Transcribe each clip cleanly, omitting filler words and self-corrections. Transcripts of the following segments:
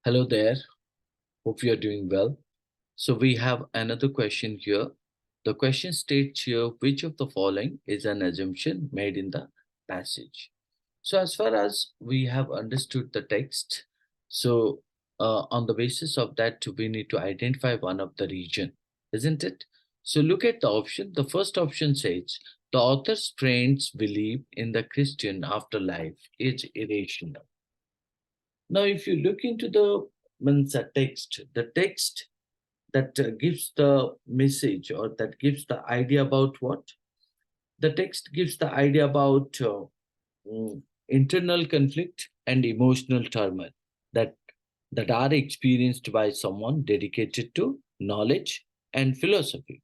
Hello there. Hope you are doing well. So we have another question here. The question states here, which of the following is an assumption made in the passage? So as far as we have understood the text, so on the basis of that, we need to identify one of the region, isn't it? So look at the option. The first option says, the author's friends believe in the Christian afterlife is irrational. Now, if you look into the text, the text that gives the message or that gives the idea about what? The text gives the idea about internal conflict and emotional turmoil that that are experienced by someone dedicated to knowledge and philosophy.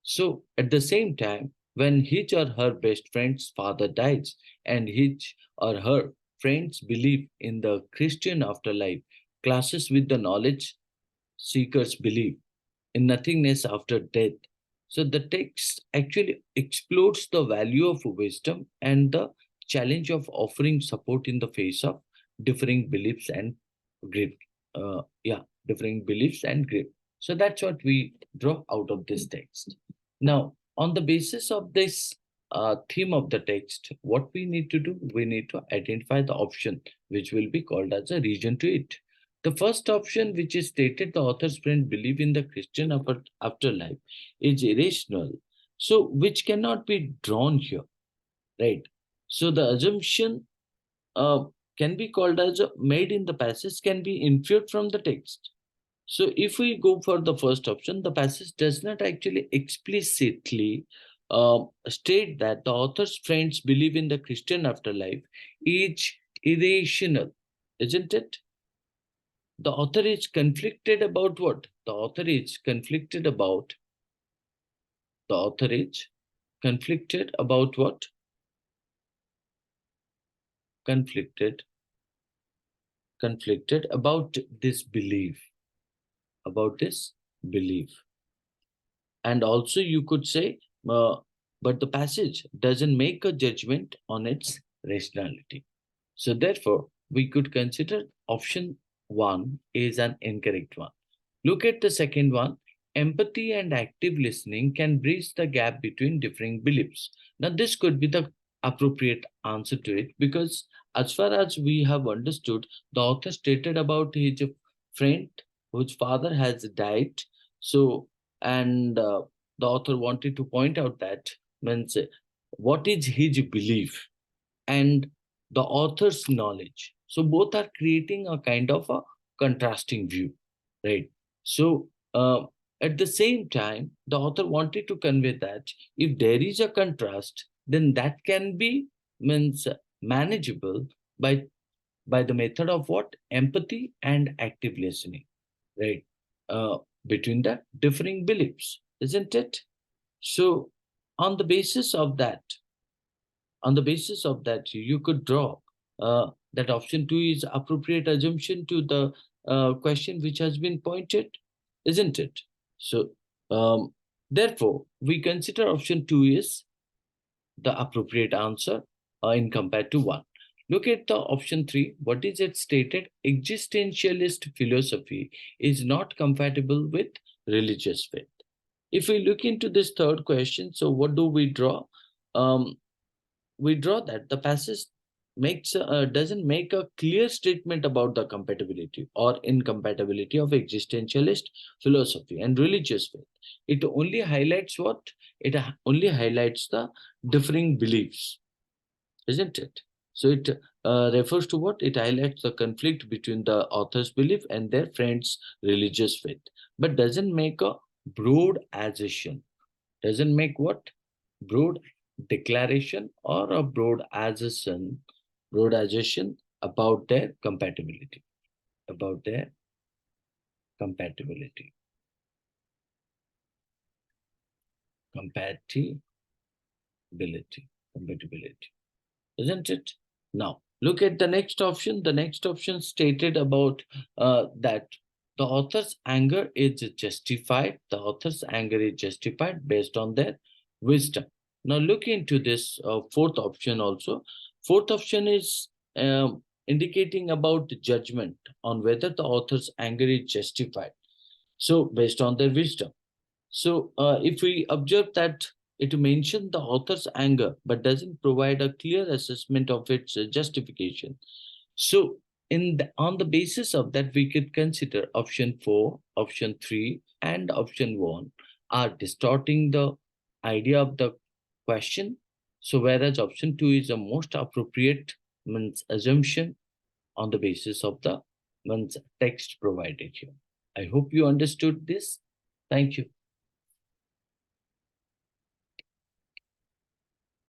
So at the same time, when his or her best friend's father dies and his or her friends believe in the Christian afterlife, clashes with the knowledge seekers believe in nothingness after death. So the text actually explores the value of wisdom and the challenge of offering support in the face of differing beliefs and grief. Differing beliefs and grief. So that's what we draw out of this text. Now, on the basis of this theme of the text, what we need to do, we need to identify the option which will be called as a region to it. The first option, which is stated the author's friend believe in the Christian afterlife, is irrational. So, which cannot be drawn here, right? So, the assumption uh, can be called as made in the passage can be inferred from the text. So, if we go for the first option, the passage does not actually explicitly state that the author's friends believe in the Christian afterlife is irrational, isn't it? The author is conflicted about what? The author is conflicted about the author is conflicted about what? Conflicted, conflicted about this belief, about this belief. And also you could say, but the passage doesn't make a judgment on its rationality. So therefore, we could consider option one is an incorrect one. Look at the second one. Empathy and active listening can bridge the gap between differing beliefs. Now, this could be the appropriate answer to it because, as far as we have understood, the author stated about his friend whose father has died. So, and the author wanted to point out that means what is his belief and the author's knowledge. So both are creating a kind of a contrasting view, right? So at the same time, the author wanted to convey that if there is a contrast, then that can be means manageable by the method of what? Empathy and active listening, right? Uh, Between the differing beliefs, isn't it? So on the basis of that, you could draw that option 2 is appropriate assumption to the question which has been pointed, isn't it? So therefore we consider option 2 is the appropriate answer in compared to 1. Look at the option 3. What is it stated? Existentialist philosophy is not compatible with religious faith. If we look into this third question, so what do we draw? um, we draw that the passage doesn't make a clear statement about the compatibility or incompatibility of existentialist philosophy and religious faith. It only highlights what? It only highlights the differing beliefs, isn't it? So it refers to what? It highlights the conflict between the author's belief and their friend's religious faith, but doesn't make a broad assertion. Doesn't make what? Broad declaration or a broad assertion about their compatibility, about their compatibility, compatibility, compatibility, isn't it? Now, look at the next option. The next option stated about that the author's anger is justified. The author's anger is justified based on their wisdom. Now, look into this fourth option also. Fourth option is indicating about the judgment on whether the author's anger is justified. So, based on their wisdom. So, if we observe that it mentions the author's anger but doesn't provide a clear assessment of its justification. So, on the basis of that, we could consider option 4, option 3, and option 1 are distorting the idea of the question. So, whereas option 2 is the most appropriate means assumption on the basis of the means text provided here. I hope you understood this. Thank you.